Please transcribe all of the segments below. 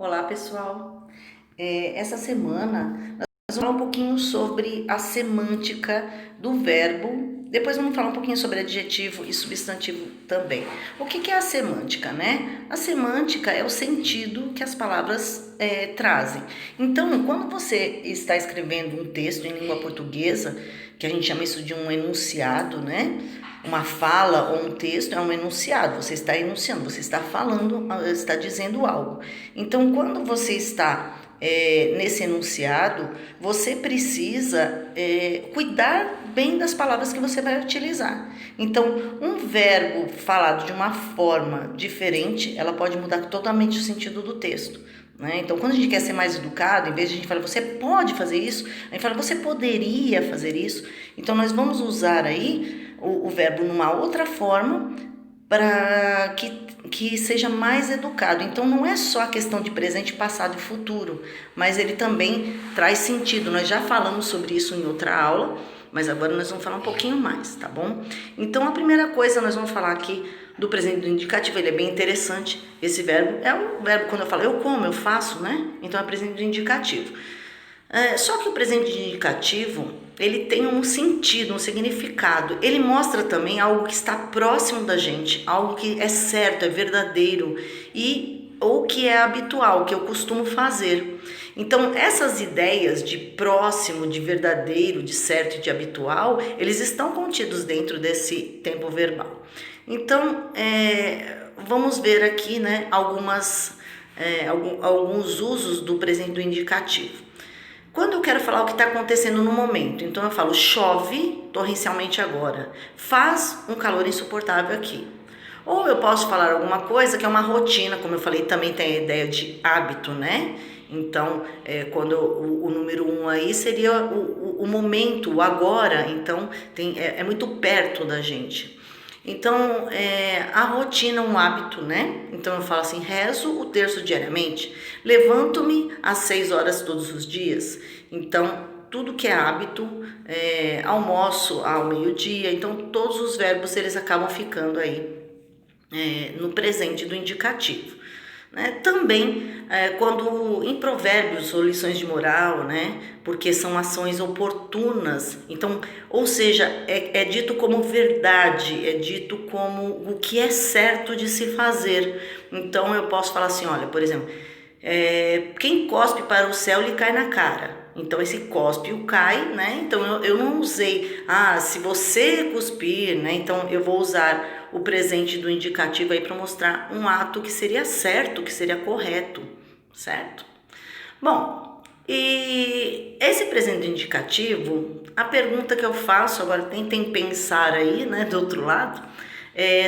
Olá, pessoal. Essa semana nós vamos falar um pouquinho sobre a semântica do verbo. Depois vamos falar um pouquinho sobre adjetivo e substantivo também. O que é a semântica, né? A semântica é o sentido que as palavras trazem. Então, quando você está escrevendo um texto em língua portuguesa, que a gente chama isso de um enunciado, né? Uma fala ou um texto é um enunciado, você está enunciando, você está falando, está dizendo algo. Então, quando você está nesse enunciado, você precisa cuidar bem das palavras que você vai utilizar. Então, um verbo falado de uma forma diferente, ela pode mudar totalmente o sentido do texto. Né? Então, quando a gente quer ser mais educado, em vez de a gente falar, você pode fazer isso, a gente fala, você poderia fazer isso. Então, nós vamos usar aí o verbo numa outra forma para que seja mais educado. Então, não é só a questão de presente, passado e futuro, mas ele também traz sentido. Nós já falamos sobre isso em outra aula, mas agora nós vamos falar um pouquinho mais, tá bom? Então, a primeira coisa nós vamos falar aqui do presente do indicativo, ele é bem interessante. Esse verbo é o verbo quando eu falo eu como, eu faço, né? Então, é presente do indicativo. Só que o presente de indicativo, ele tem um sentido, um significado. Ele mostra também algo que está próximo da gente, algo que é certo, é verdadeiro ou que é habitual, que eu costumo fazer. Então, essas ideias de próximo, de verdadeiro, de certo e de habitual, eles estão contidos dentro desse tempo verbal. Então, vamos ver aqui, né, alguns usos do presente do indicativo. Quando eu quero falar o que está acontecendo no momento, então eu falo chove torrencialmente agora, faz um calor insuportável aqui. Ou eu posso falar alguma coisa que é uma rotina, como eu falei, também tem a ideia de hábito, né? Então, quando o número 1 aí seria o momento, o agora, então é muito perto da gente. Então, a rotina é um hábito, né? Então eu falo assim, rezo o terço diariamente, levanto-me às 6 horas todos os dias. Então, tudo que é hábito, almoço ao meio-dia, então todos os verbos eles acabam ficando aí no presente do indicativo. Né? Também quando em provérbios ou lições de moral, né? Porque são ações oportunas, então, ou seja, é dito como verdade, é dito como o que é certo de se fazer. Então eu posso falar assim, olha, por exemplo, quem cospe para o céu lhe cai na cara. Então esse cospe o cai, né? Então eu não usei, se você cuspir, né? Então eu vou usar o presente do indicativo aí para mostrar um ato que seria certo, que seria correto, certo? Bom, e esse presente do indicativo, a pergunta que eu faço, agora tentem pensar aí, né, do outro lado,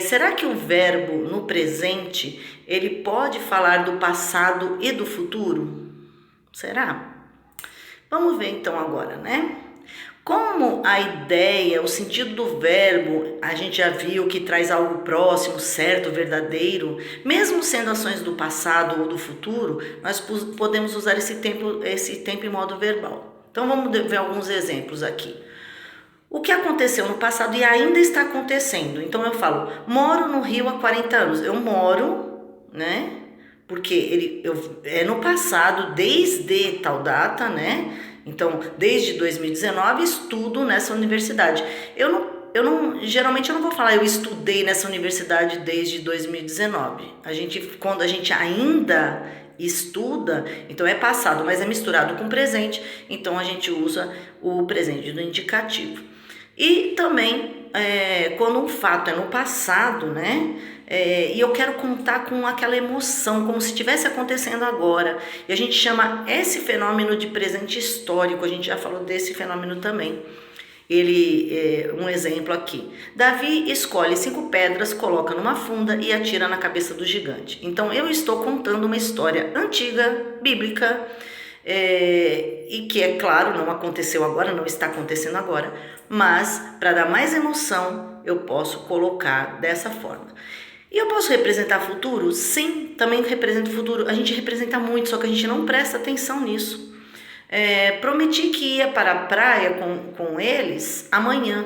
será que o verbo no presente, ele pode falar do passado e do futuro? Será? Vamos ver então agora, né? Como a ideia, o sentido do verbo, a gente já viu que traz algo próximo, certo, verdadeiro, mesmo sendo ações do passado ou do futuro, nós podemos usar esse tempo em modo verbal. Então vamos ver alguns exemplos aqui. O que aconteceu no passado e ainda está acontecendo. Então eu falo, moro no Rio há 40 anos. Eu moro, né? Porque é no passado, desde tal data, né? Então, desde 2019, estudo nessa universidade. Geralmente eu não vou falar eu estudei nessa universidade desde 2019. Quando a gente ainda estuda, então é passado, mas é misturado com presente, então a gente usa o presente do indicativo. E também, quando um fato é no passado, né? E eu quero contar com aquela emoção, como se estivesse acontecendo agora. E a gente chama esse fenômeno de presente histórico, a gente já falou desse fenômeno também. Um exemplo aqui. Davi escolhe 5 pedras, coloca numa funda e atira na cabeça do gigante. Então eu estou contando uma história antiga, bíblica, e que, é claro, não aconteceu agora, não está acontecendo agora, mas para dar mais emoção, eu posso colocar dessa forma. E eu posso representar futuro? Sim, também represento futuro. A gente representa muito, só que a gente não presta atenção nisso. Prometi que ia para a praia com eles amanhã.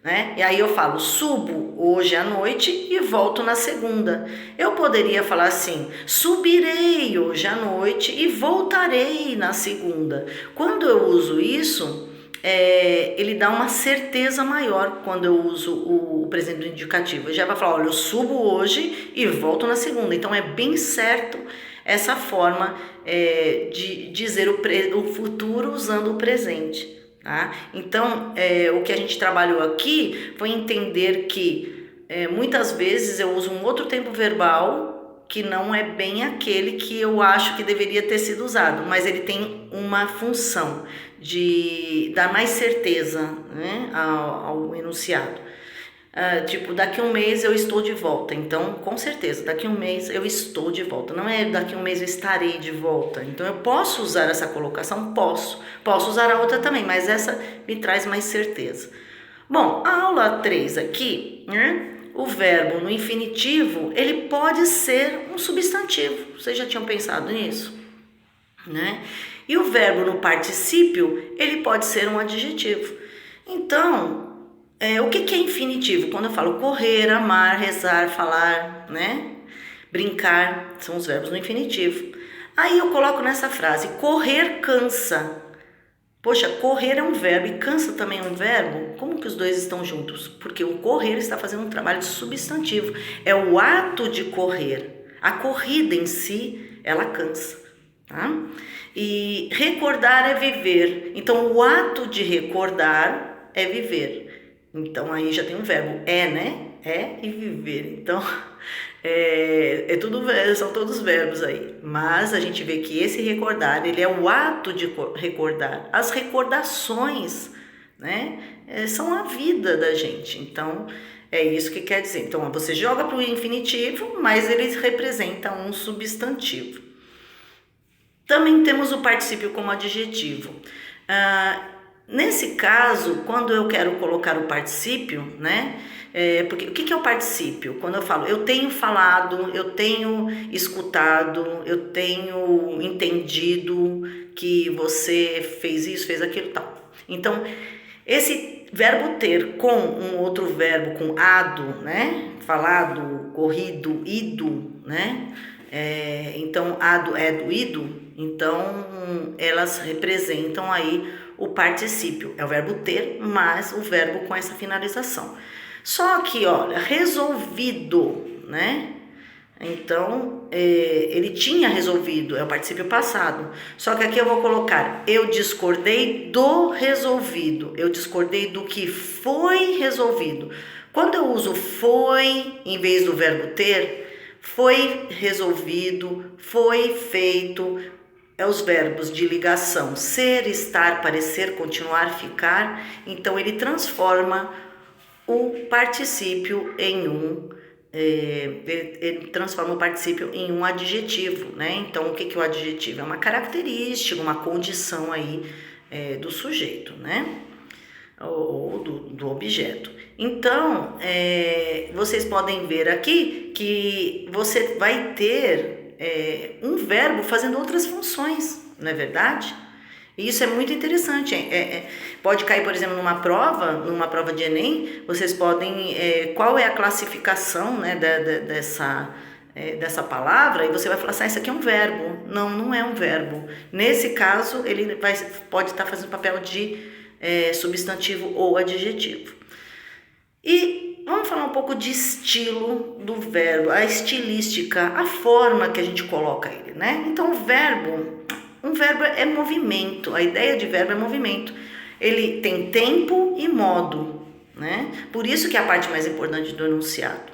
né? E aí eu falo, subo hoje à noite e volto na segunda. Eu poderia falar assim, subirei hoje à noite e voltarei na segunda. Quando eu uso isso, ele dá uma certeza maior quando eu uso o presente do indicativo. Eu já vai falar, olha, eu subo hoje e volto na segunda. Então é bem certo essa forma de dizer o futuro usando o presente. Tá? Então, o que a gente trabalhou aqui foi entender que muitas vezes eu uso um outro tempo verbal que não é bem aquele que eu acho que deveria ter sido usado, mas ele tem uma função de dar mais certeza, né, ao enunciado. Tipo, daqui a um mês eu estou de volta. Então, com certeza, daqui a um mês eu estou de volta. Não é daqui a um mês eu estarei de volta. Então, eu posso usar essa colocação? Posso. Posso usar a outra também, mas essa me traz mais certeza. Bom, a aula 3 aqui, né? O verbo no infinitivo, ele pode ser um substantivo. Vocês já tinham pensado nisso? Né? E o verbo no particípio, ele pode ser um adjetivo. Então, o que é infinitivo? Quando eu falo correr, amar, rezar, falar, né? Brincar, são os verbos no infinitivo. Aí eu coloco nessa frase, correr cansa. Poxa, correr é um verbo e cansa também é um verbo? Como que os dois estão juntos? Porque o correr está fazendo um trabalho de substantivo. É o ato de correr. A corrida em si, ela cansa, tá? E recordar é viver. Então, o ato de recordar é viver. Então, aí já tem um verbo, né? É e viver. Então, são todos verbos aí. Mas a gente vê que esse recordar, ele é o ato de recordar. As recordações, né? São a vida da gente. Então, é isso que quer dizer. Então, você joga para o infinitivo, mas ele representa um substantivo. Também temos o particípio como adjetivo. Nesse caso, quando eu quero colocar o particípio, né? Porque o que é o particípio? Quando eu falo, eu tenho falado, eu tenho escutado, eu tenho entendido que você fez isso, fez aquilo e tal. Então, esse verbo ter com um outro verbo, com ado, né? Falado, corrido, ido, né? Então, ado, do ido. Então, elas representam aí o particípio. É o verbo ter, mas o verbo com essa finalização. Só que, olha, resolvido, né? Então, ele tinha resolvido, é o particípio passado. Só que aqui eu vou colocar, eu discordei do resolvido. Eu discordei do que foi resolvido. Quando eu uso foi em vez do verbo ter, foi resolvido, foi feito, os verbos de ligação, ser, estar, parecer, continuar, ficar. Então, ele transforma o particípio em ele transforma o particípio em um adjetivo, né? Então, o que é o adjetivo? É uma característica, uma condição aí do sujeito, né? Ou do objeto. Então, vocês podem ver aqui que você vai ter um verbo fazendo outras funções, não é verdade? E isso é muito interessante. Pode cair, por exemplo, numa prova de Enem, vocês podem... qual é a classificação, né, dessa palavra? E você vai falar assim, isso aqui é um verbo. Não, não é um verbo. Nesse caso, ele pode estar fazendo papel de substantivo ou adjetivo. E vamos falar um pouco de estilo do verbo, a estilística, a forma que a gente coloca ele, né? Então, um verbo é movimento, a ideia de verbo é movimento. Ele tem tempo e modo, né? Por isso que é a parte mais importante do enunciado.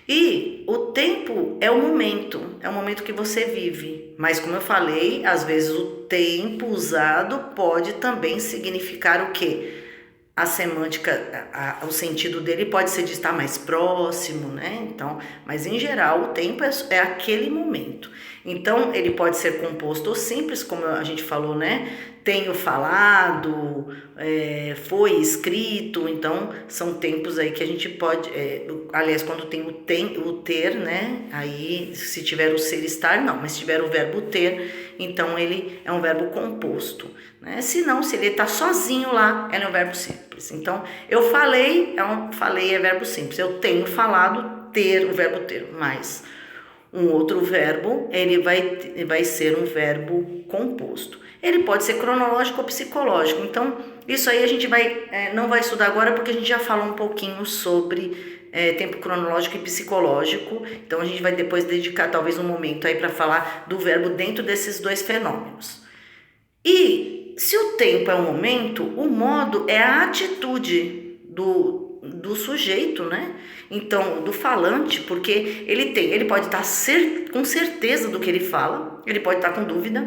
E o tempo é o momento que você vive. Mas como eu falei, às vezes o tempo usado pode também significar o quê? A semântica, o sentido dele pode ser de estar mais próximo, né? Então, mas em geral o tempo é aquele momento. Então, ele pode ser composto simples, como a gente falou, né? Tenho falado, foi escrito. Então, são tempos aí que a gente pode... aliás, quando tem o ter, né? Aí, se tiver o ser, estar, não. Mas se tiver o verbo ter, então ele é um verbo composto, né? Se não, se ele está sozinho lá, ele é um verbo simples. simples. Então, eu falei, falei é verbo simples. Eu tenho falado, ter, o verbo ter, mais um outro verbo, ele vai ser um verbo composto. Ele pode ser cronológico ou psicológico. Então, isso aí a gente não vai estudar agora, porque a gente já falou um pouquinho sobre tempo cronológico e psicológico. Então, a gente vai depois dedicar talvez um momento aí para falar do verbo dentro desses dois fenômenos. E se o tempo é um momento, o modo é a atitude do sujeito, né? Então, do falante, porque ele pode estar com certeza do que ele fala, ele pode estar com dúvida,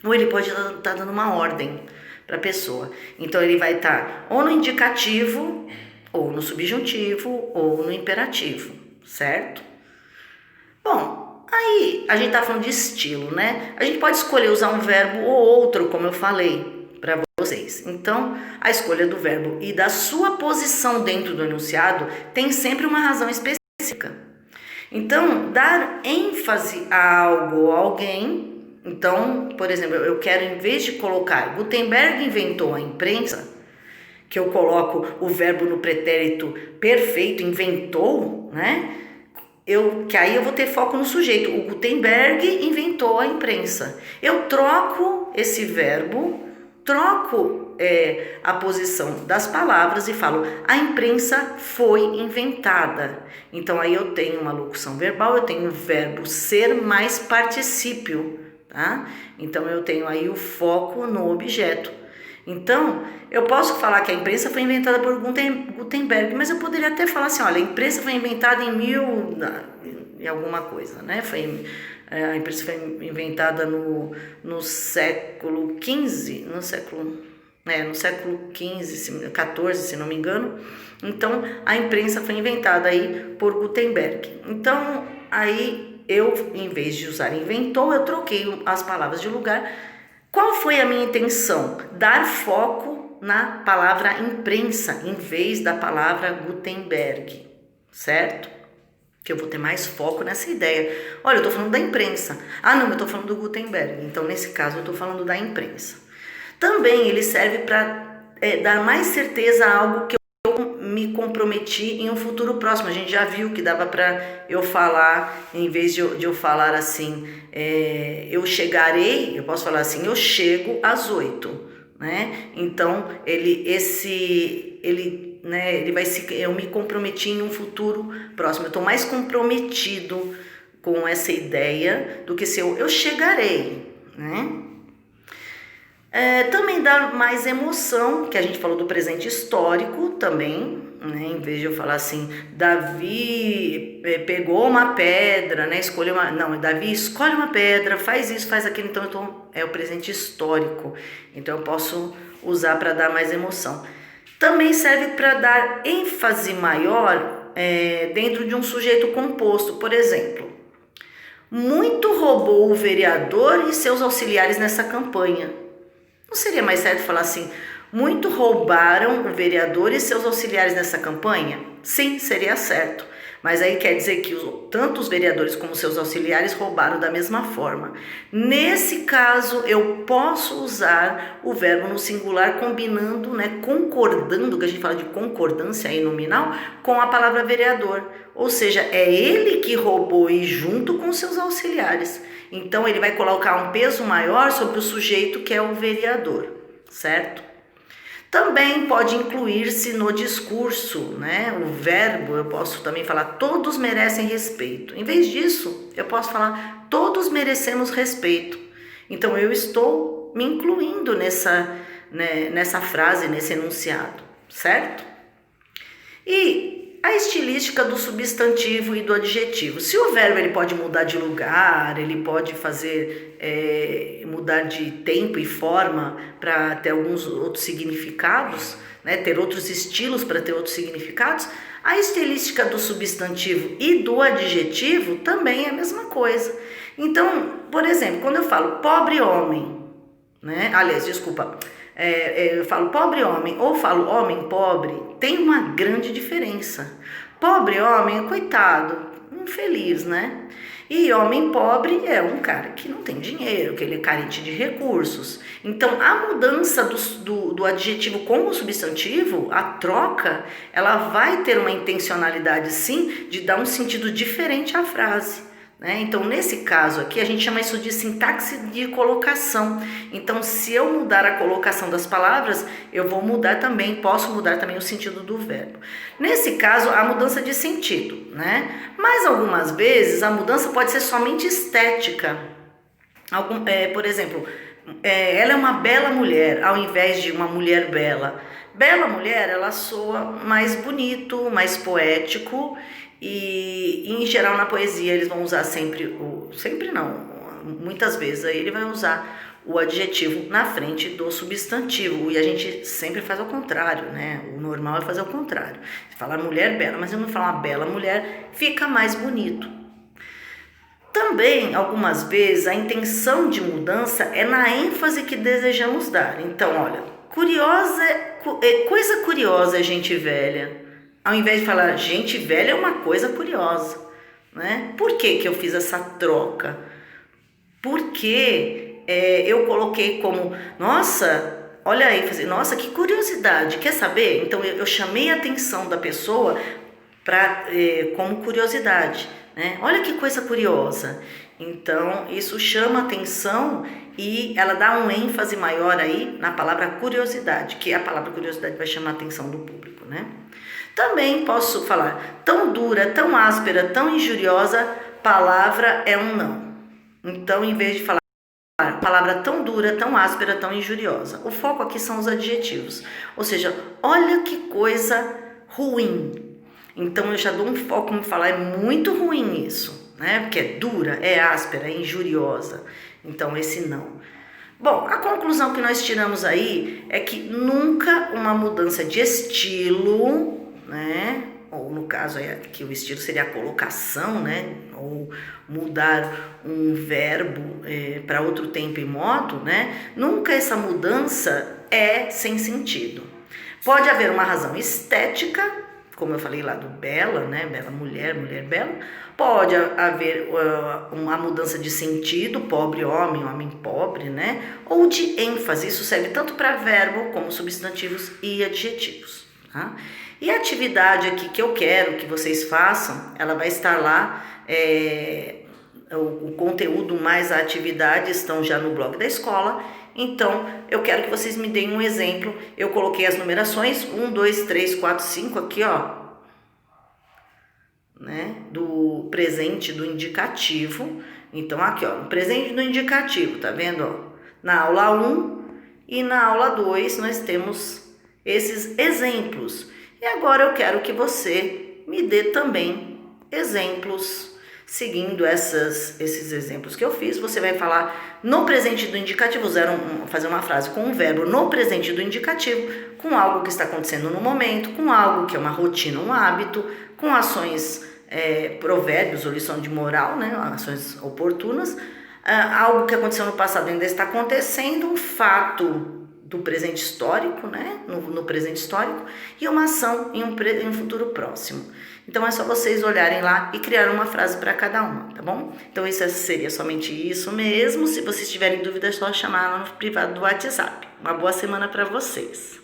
ou ele pode estar dando uma ordem para a pessoa. Então, ele vai estar ou no indicativo, ou no subjuntivo, ou no imperativo, certo? Bom, aí a gente tá falando de estilo, né? A gente pode escolher usar um verbo ou outro, como eu falei para vocês. Então, a escolha do verbo e da sua posição dentro do enunciado tem sempre uma razão específica. Então, dar ênfase a algo ou alguém. Então, por exemplo, eu quero, em vez de colocar Gutenberg inventou a imprensa, que eu coloco o verbo no pretérito perfeito, inventou, né? Que aí eu vou ter foco no sujeito. O Gutenberg inventou a imprensa. Eu troco esse verbo, troco a posição das palavras e falo, a imprensa foi inventada. Então aí eu tenho uma locução verbal, eu tenho o verbo ser mais particípio, tá? Então eu tenho aí o foco no objeto. Então, eu posso falar que a imprensa foi inventada por Gutenberg, mas eu poderia até falar assim, olha, a imprensa foi inventada em alguma coisa, né? A imprensa foi inventada no século XV, no século XV, 14, se não me engano. Então, a imprensa foi inventada aí por Gutenberg. Então, aí eu, em vez de usar inventou, eu troquei as palavras de lugar. Qual foi a minha intenção? Dar foco na palavra imprensa, em vez da palavra Gutenberg, certo? Que eu vou ter mais foco nessa ideia. Olha, eu estou falando da imprensa. Ah, não, eu estou falando do Gutenberg. Então, nesse caso, eu estou falando da imprensa. Também ele serve para dar mais certeza a algo que eu me comprometi em um futuro próximo. A gente já viu que dava para eu falar, em vez de eu falar assim, eu chegarei, eu posso falar assim, eu chego às 8, né? Então, eu me comprometi em um futuro próximo. Eu estou mais comprometido com essa ideia do que se eu chegarei, né? Também dá mais emoção, que a gente falou do presente histórico também, né? Em vez de eu falar assim, Davi pegou uma pedra, né? Davi escolhe uma pedra, faz isso, faz aquilo, então é o presente histórico. Então eu posso usar para dar mais emoção. Também serve para dar ênfase maior dentro de um sujeito composto. Por exemplo, muito roubou o vereador e seus auxiliares nessa campanha. Não seria mais certo falar assim, muito roubaram o vereador e seus auxiliares nessa campanha? Sim, seria certo. Mas aí quer dizer que tanto os vereadores como seus auxiliares roubaram da mesma forma. Nesse caso, eu posso usar o verbo no singular combinando, né, concordando, que a gente fala de concordância aí nominal, com a palavra vereador. Ou seja, é ele que roubou e junto com seus auxiliares. Então, ele vai colocar um peso maior sobre o sujeito que é o vereador, certo? Também pode incluir-se no discurso, né? O verbo, eu posso também falar, todos merecem respeito. Em vez disso, eu posso falar, todos merecemos respeito. Então, eu estou me incluindo nessa frase, nesse enunciado, certo? E a estilística do substantivo e do adjetivo. Se o verbo ele pode mudar de lugar, ele pode fazer mudar de tempo e forma para ter alguns outros significados, né, ter outros estilos para ter outros significados, a estilística do substantivo e do adjetivo também é a mesma coisa. Então, por exemplo, quando eu falo pobre homem, né? Aliás, desculpa, eu falo pobre homem ou falo homem pobre, tem uma grande diferença. Pobre homem, coitado, infeliz, né? E homem pobre é um cara que não tem dinheiro, que ele é carente de recursos. Então, a mudança do adjetivo com o substantivo, a troca, ela vai ter uma intencionalidade, sim, de dar um sentido diferente à frase. Né? Então, nesse caso aqui, a gente chama isso de sintaxe de colocação. Então, se eu mudar a colocação das palavras, eu vou mudar também, posso mudar também o sentido do verbo. Nesse caso, a mudança de sentido, né? Mas algumas vezes a mudança pode ser somente estética. Por exemplo, ela é uma bela mulher, ao invés de uma mulher bela. Bela mulher, ela soa mais bonito, mais poético. E em geral na poesia eles vão usar muitas vezes aí ele vai usar o adjetivo na frente do substantivo, e a gente sempre faz ao contrário, né? O normal é fazer ao contrário, falar mulher bela, mas eu não falar bela mulher, fica mais bonito. Também, algumas vezes, a intenção de mudança é na ênfase que desejamos dar. Então, olha, coisa curiosa é gente velha. Ao invés de falar gente velha é uma coisa curiosa, né? Por que eu fiz essa troca? Porque eu coloquei como, nossa, olha aí, nossa, que curiosidade, quer saber? Então eu chamei a atenção da pessoa como curiosidade, né? Olha que coisa curiosa. Então isso chama atenção e ela dá um ênfase maior aí na palavra curiosidade, que a palavra curiosidade vai chamar a atenção do público, né? Também posso falar tão dura, tão áspera, tão injuriosa, palavra é um não. Então, em vez de falar palavra tão dura, tão áspera, tão injuriosa, o foco aqui são os adjetivos. Ou seja, olha que coisa ruim. Então, eu já dou um foco em falar, é muito ruim isso, né? Porque é dura, é áspera, é injuriosa. Então, esse não. Bom, a conclusão que nós tiramos aí é que nunca uma mudança de estilo, né? Ou no caso aí que o estilo seria a colocação, né? Ou mudar um verbo para outro tempo e modo, né? Nunca essa mudança é sem sentido. Pode haver uma razão estética, como eu falei lá do bela, né? Bela mulher, mulher bela. Pode haver uma mudança de sentido, pobre homem, homem pobre, né? Ou de ênfase, isso serve tanto para verbo como substantivos e adjetivos, tá? E a atividade aqui que eu quero que vocês façam, ela vai estar lá, o conteúdo mais a atividade estão já no blog da escola. Então, eu quero que vocês me deem um exemplo. Eu coloquei as numerações, 1, 2, 3, 4, 5 aqui, ó, né, do presente do indicativo. Então, aqui, ó, o presente do indicativo, tá vendo, ó? Na aula 1 e na aula 2 nós temos esses exemplos. E agora eu quero que você me dê também exemplos. Seguindo esses exemplos que eu fiz, você vai falar no presente do indicativo, fazer uma frase com um verbo no presente do indicativo, com algo que está acontecendo no momento, com algo que é uma rotina, um hábito, com ações, provérbios ou lição de moral, né, ações oportunas, algo que aconteceu no passado ainda está acontecendo, um fato do presente histórico, né, no presente histórico, e uma ação em um futuro próximo. Então é só vocês olharem lá e criar uma frase para cada uma, tá bom? Então isso seria somente isso mesmo. Se vocês tiverem dúvidas, é só chamar lá no privado do WhatsApp. Uma boa semana para vocês.